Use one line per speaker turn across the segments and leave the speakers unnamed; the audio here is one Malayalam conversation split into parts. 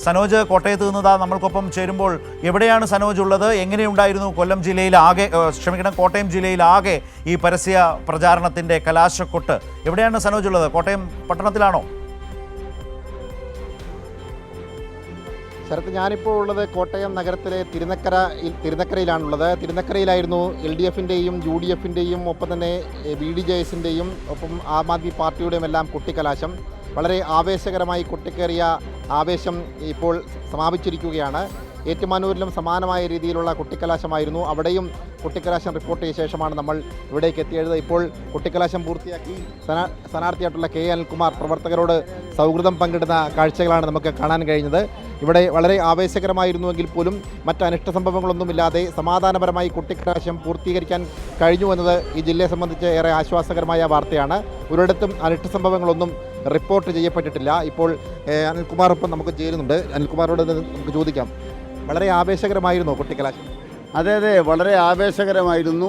സനോജ് കോട്ടയത്ത് നിന്നതാ നമ്മൾക്കൊപ്പം ചേരുമ്പോൾ. എവിടെയാണ് സനോജ് ഉള്ളത്? എങ്ങനെയുണ്ടായിരുന്നു കോട്ടയം ജില്ലയിലാകെ ഈ പരസ്യ പ്രചാരണത്തിൻ്റെ കലാശക്കൊട്ട്? എവിടെയാണ് സനോജ് ഉള്ളത്? കോട്ടയം പട്ടണത്തിലാണോ?
ശരത്ത്, ഞാനിപ്പോൾ ഉള്ളത് കോട്ടയം നഗരത്തിലെ തിരുനക്കരയിലാണുള്ളത്. തിരുനക്കരയിലായിരുന്നു LDFിൻ്റെയും UDFിൻ്റെയും ഒപ്പം തന്നെ BDJSൻ്റെയും ഒപ്പം ആം ആദ്മി പാർട്ടിയുടെയും എല്ലാം കുട്ടിക്കലാശം. വളരെ ആവേശകരമായി കൊട്ടിക്കേറിയ ആവേശം ഇപ്പോൾ സമാപിച്ചിരിക്കുകയാണ്. ഏറ്റുമാനൂരിലും സമാനമായ രീതിയിലുള്ള കുട്ടിക്കലാശമായിരുന്നു. അവിടെയും കുട്ടിക്കലാശം റിപ്പോർട്ട് ചെയ്ത ശേഷമാണ് നമ്മൾ ഇവിടേക്ക് എത്തിയത്. ഇപ്പോൾ കുട്ടിക്കലാശം പൂർത്തിയാക്കി സ്ഥാനാർത്ഥിയായിട്ടുള്ള K അനിൽകുമാർ പ്രവർത്തകരോട് സൗഹൃദം പങ്കിടുന്ന കാഴ്ചകളാണ് നമുക്ക് കാണാൻ കഴിഞ്ഞത്. ഇവിടെ വളരെ ആവേശകരമായിരുന്നുവെങ്കിൽ പോലും മറ്റ് അനിഷ്ട സംഭവങ്ങളൊന്നുമില്ലാതെ സമാധാനപരമായി കുട്ടിക്കലാശം പൂർത്തീകരിക്കാൻ കഴിഞ്ഞു എന്നത് ഈ ജില്ലയെ സംബന്ധിച്ച് ഏറെ ആശ്വാസകരമായ വാർത്തയാണ്. ഒരിടത്തും അനിഷ്ട സംഭവങ്ങളൊന്നും റിപ്പോർട്ട് ചെയ്യപ്പെട്ടിട്ടില്ല. ഇപ്പോൾ അനിൽകുമാറൊപ്പം നമുക്ക് ചേരുന്നുണ്ട്. അനിൽകുമാറോട് നമുക്ക് ചോദിക്കാം, വളരെ ആവേശകരമായിരുന്നു കുട്ടിക്കലാശം?
അതെ, വളരെ ആവേശകരമായിരുന്നു.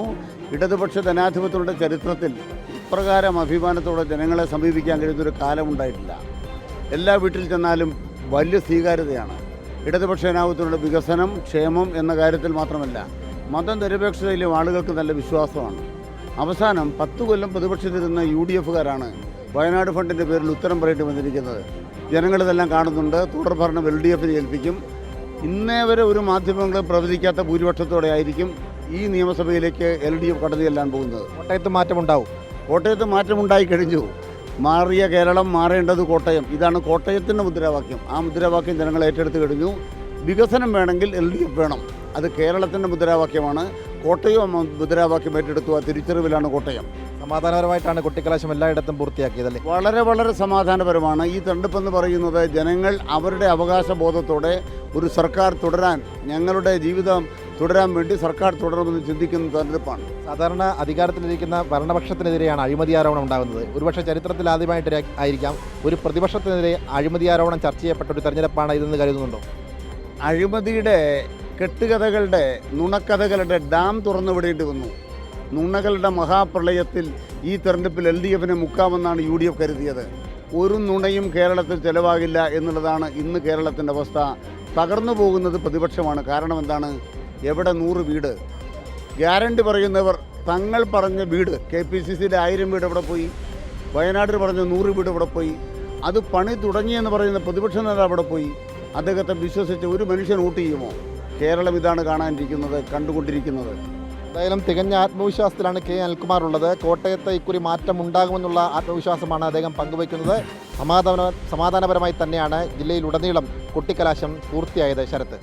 ഇടതുപക്ഷ ജനാധിപത്യങ്ങളുടെ ചരിത്രത്തിൽ ഇപ്രകാരം അഭിമാനത്തോടെ ജനങ്ങളെ സമീപിക്കാൻ കഴിയുന്നൊരു കാലമുണ്ടായിട്ടില്ല. എല്ലാ വീട്ടിൽ ചെന്നാലും വലിയ സ്വീകാര്യതയാണ്. ഇടതുപക്ഷ ജനാധിപത്യങ്ങളുടെ വികസനം, ക്ഷേമം എന്ന കാര്യത്തിൽ മാത്രമല്ല, മതനിരപേക്ഷതയിലും ആളുകൾക്ക് നല്ല വിശ്വാസമാണ്. അവസാനം 10 കൊല്ലം പ്രതിപക്ഷത്തിരുന്ന UDFകാരാണ് വയനാട് ഫണ്ടിൻ്റെ പേരിൽ ഉത്തരം പറയേണ്ടി വന്നിരിക്കുന്നത്. ജനങ്ങളിതെല്ലാം കാണുന്നുണ്ട്. തുടർഭരണം LDFന് ഏൽപ്പിക്കും. ഇന്നേ വരെ ഒരു മാധ്യമങ്ങളും പ്രവചിക്കാത്ത ഭൂരിപക്ഷത്തോടെ ആയിരിക്കും ഈ നിയമസഭയിലേക്ക് LDF കടന്നു ചെല്ലാൻ പോകുന്നത്.
കോട്ടയത്ത് മാറ്റമുണ്ടാവും.
കോട്ടയത്ത് മാറ്റമുണ്ടായി കഴിഞ്ഞു. മാറിയ കേരളം, മാറേണ്ടത് കോട്ടയം. ഇതാണ് കോട്ടയത്തിൻ്റെ മുദ്രാവാക്യം. ആ മുദ്രാവാക്യം ജനങ്ങൾ ഏറ്റെടുത്ത് കഴിഞ്ഞു. വികസനം വേണമെങ്കിൽ LDF വേണം. അത് കേരളത്തിൻ്റെ മുദ്രാവാക്യമാണ്. കോട്ടയം മുദ്രാവാക്യം ഏറ്റെടുത്തു. ആ തിരിച്ചറിവിലാണ് കോട്ടയം.
സമാധാനപരമായിട്ടാണ് കുട്ടിക്കലാശം എല്ലായിടത്തും പൂർത്തിയാക്കിയതല്ലേ?
വളരെ സമാധാനപരമാണ്. ഈ തെരഞ്ഞെടുപ്പെന്ന് പറയുന്നത് ജനങ്ങൾ അവരുടെ അവകാശബോധത്തോടെ ഒരു സർക്കാർ തുടരാൻ, ഞങ്ങളുടെ ജീവിതം തുടരാൻ വേണ്ടി സർക്കാർ തുടരുമെന്ന് ചിന്തിക്കുന്ന തെരഞ്ഞെടുപ്പാണ്.
സാധാരണ അധികാരത്തിലിരിക്കുന്ന ഭരണപക്ഷത്തിനെതിരെയാണ് അഴിമതി ആരോപണം ഉണ്ടാകുന്നത്. ഒരുപക്ഷെ ചരിത്രത്തിൽ ആദ്യമായിട്ട് ആയിരിക്കാം ഒരു പ്രതിപക്ഷത്തിനെതിരെ അഴിമതി ആരോപണം ചർച്ച ചെയ്യപ്പെട്ട ഒരു തെരഞ്ഞെടുപ്പാണ് ഇതെന്ന് കരുതുന്നുണ്ടോ?
അഴിമതിയുടെ കെട്ടുകഥകളുടെ, നുണക്കഥകളുടെ ഡാം തുറന്നു വിടേണ്ടി വന്നു. നുണകളുടെ മഹാപ്രളയത്തിൽ ഈ തെരഞ്ഞെടുപ്പിൽ LDFനെ മുക്കാമെന്നാണ് UDF കരുതിയത്. ഒരു നുണയും കേരളത്തിൽ ചെലവാകില്ല എന്നുള്ളതാണ് ഇന്ന് കേരളത്തിൻ്റെ അവസ്ഥ. തകർന്നു പോകുന്നത് പ്രതിപക്ഷമാണ്. കാരണം എന്താണ്? എവിടെ 100 വീട് ഗ്യാരണ്ടി പറയുന്നവർ തങ്ങൾ പറഞ്ഞ വീട്, KPCCയിലെ 1000 വീട് എവിടെ പോയി? വയനാട്ടിൽ പറഞ്ഞ 100 വീട് എവിടെ പോയി? അത് പണി തുടങ്ങിയെന്ന് പറയുന്ന പ്രതിപക്ഷ നേതാവ് എവിടെ പോയി? അദ്ദേഹത്തെ വിശ്വസിച്ച് ഒരു മനുഷ്യൻ വോട്ട് ചെയ്യുമോ? കേരളം ഇതാണ് കാണാനിരിക്കുന്നത്, കണ്ടുകൊണ്ടിരിക്കുന്നത്.
എന്തായാലും തികഞ്ഞ ആത്മവിശ്വാസത്തിലാണ് K അനിൽകുമാർ ഉള്ളത്. കോട്ടയത്ത് ഇക്കുറി മാറ്റം ഉണ്ടാകുമെന്നുള്ള ആത്മവിശ്വാസമാണ് അദ്ദേഹം പങ്കുവയ്ക്കുന്നത്. സമാധാനപരമായി തന്നെയാണ് ജില്ലയിലുടനീളം കുട്ടിക്കലാശം പൂർത്തിയായത്. ശരത്ത്.